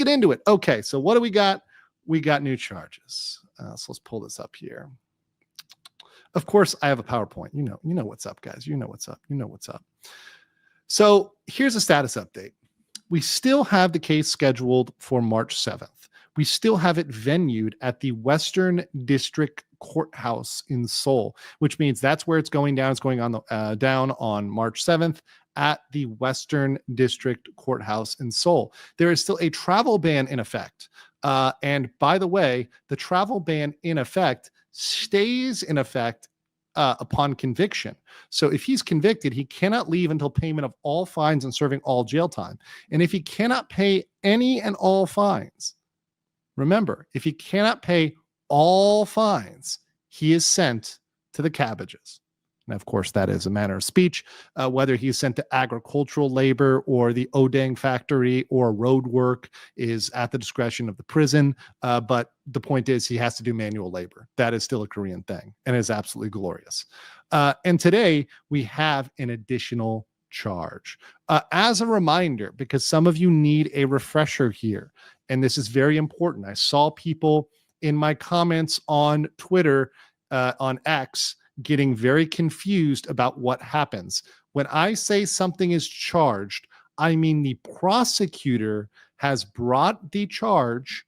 get into it. Okay, so what do we got? We got new charges. So let's pull this up here. Of course, I have a PowerPoint. You know what's up, guys. You know what's up. You know what's up. So here's a status update. We still have the case scheduled for March 7th. We still have it venued at the Western District Courthouse in Seoul, which means that's where it's going down. It's going on down on March 7th at the Western District Courthouse in Seoul. There is still a travel ban in effect. And by the way, the travel ban in effect stays in effect upon conviction. So if he's convicted, he cannot leave until payment of all fines and serving all jail time. And if he cannot pay any and all fines, remember, if he cannot pay all fines, he is sent to the cabbages. And of course, that is a manner of speech, whether he's sent to agricultural labor or the Odang factory or road work is at the discretion of the prison. But the point is he has to do manual labor. That is still a Korean thing and is absolutely glorious. And today we have an additional charge. As a reminder, because some of you need a refresher here, and this is very important. I saw people in my comments on Twitter, on X, getting very confused about what happens. When I say something is charged, I mean the prosecutor has brought the charge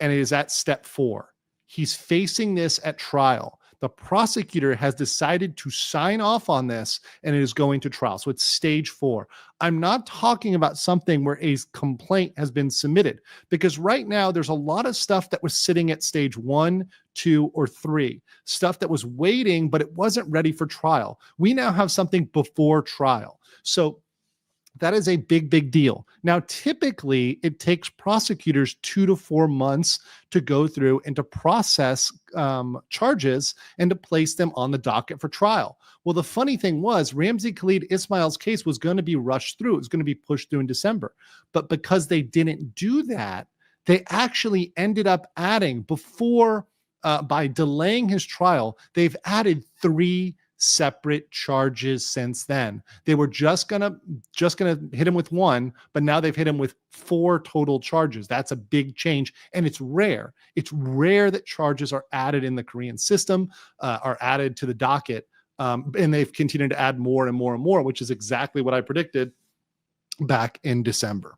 and it is at step 4. He's facing this at trial. The prosecutor has decided to sign off on this and it is going to trial. So it's stage 4. I'm not talking about something where a complaint has been submitted, because right now there's a lot of stuff that was sitting at stage 1, 2, or 3, stuff that was waiting, but it wasn't ready for trial. We now have something before trial. So that is a big, big deal. Now, typically, it takes prosecutors 2 to 4 months to go through and to process charges and to place them on the docket for trial. Well, the funny thing was, Ramsey, Khalid, Ismael's case was going to be rushed through. It was going to be pushed through in December. But because they didn't do that, they actually ended up adding, by delaying his trial, they've added 3 separate charges since then. They were just gonna hit him with 1, but now they've hit him with 4 total charges. That's a big change, and it's rare. It's rare that charges are added in the Korean system, are added to the docket, and they've continued to add more and more and more, which is exactly what I predicted back in December.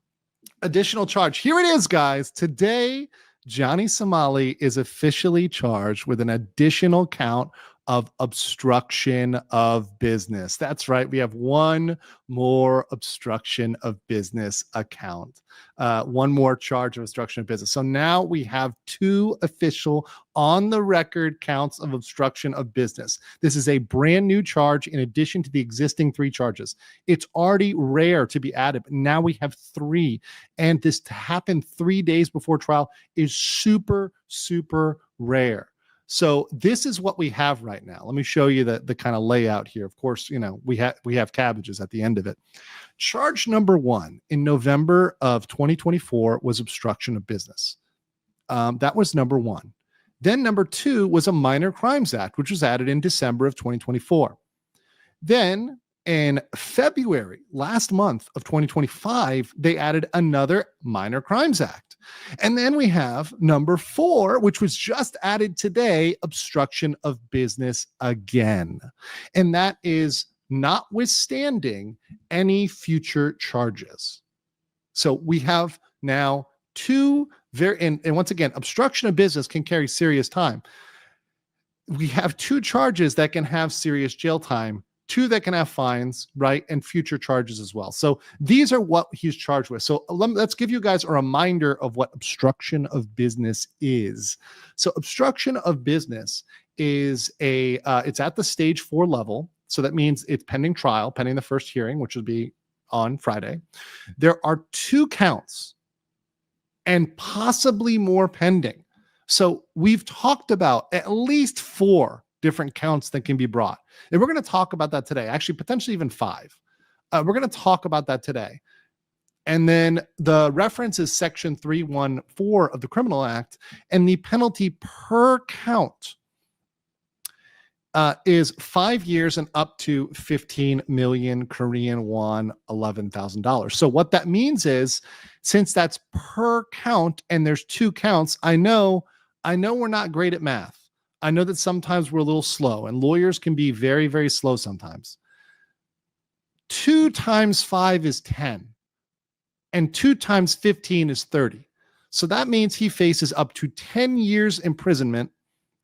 Additional charge. Here it is, guys. Today, Johnny Somali is officially charged with an additional count of obstruction of business. That's right. We have one more obstruction of business account, one more charge of obstruction of business. So now we have 2 official on the record counts of obstruction of business. This is a brand new charge in addition to the existing 3 charges. It's already rare to be added, but now we have 3. And this to happen 3 days before trial is super, super rare. So this is what we have right now. Let me show you the kind of layout here. Of course, we have cabbages at the end of it. Charge number 1 in November of 2024 was obstruction of business. That was number 1. Then number 2 was a Minor Crimes Act, which was added in December of 2024. Then in February, last month of 2025, they added another Minor Crimes Act. And then we have number 4, which was just added today, obstruction of business again. And that is notwithstanding any future charges. So we have now 2 and once again, obstruction of business can carry serious time. We have 2 charges that can have serious jail time, 2 that can have fines, right? And future charges as well. So these are what he's charged with. So let's give you guys a reminder of what obstruction of business is. So obstruction of business is it's at the stage 4 level. So that means it's pending trial, pending the first hearing, which will be on Friday. There are 2 counts and possibly more pending. So we've talked about at least 4 different counts that can be brought. And we're going to talk about that today, actually, potentially even 5. We're going to talk about that today. And then the reference is section 314 of the Criminal Act, and the penalty per count is 5 years and up to 15 million Korean won, $11,000. So what that means is, since that's per count and there's 2 counts, I know we're not great at math. I know that sometimes we're a little slow, and lawyers can be very, very slow sometimes. 2 times 5 is 10, and 2 times 15 is 30. So that means he faces up to 10 years imprisonment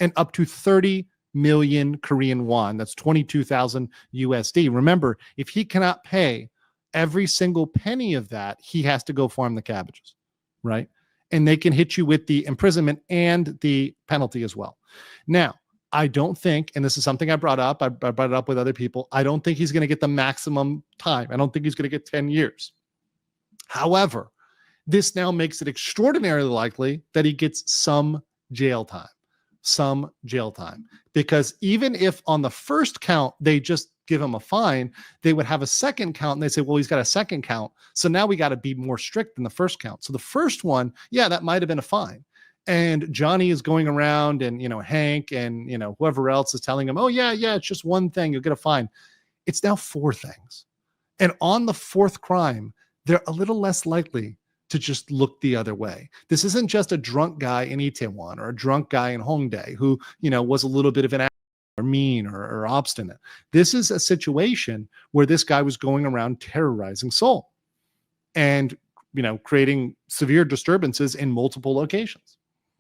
and up to 30 million Korean won. That's 22,000 USD. Remember, if he cannot pay every single penny of that, he has to go farm the cabbages, right? And they can hit you with the imprisonment and the penalty as well. Now, I don't think, and this is something I brought up, I brought it up with other people, I don't think he's going to get the maximum time. I don't think he's going to get 10 years. However, this now makes it extraordinarily likely that he gets some jail time. Because even if on the first count they just give him a fine, they would have a second count and they say, well, he's got a second count, so now we got to be more strict than the first count. So the first one, yeah, that might have been a fine, and Johnny is going around, and Hank and whoever else is telling him, oh yeah, it's just one thing, you'll get a fine. It's now 4 things, and on the 4th crime they're a little less likely to just look the other way. This isn't just a drunk guy in Itaewon or a drunk guy in Hongdae who, was a little bit of an or mean or obstinate. This is a situation where this guy was going around terrorizing Seoul and, creating severe disturbances in multiple locations.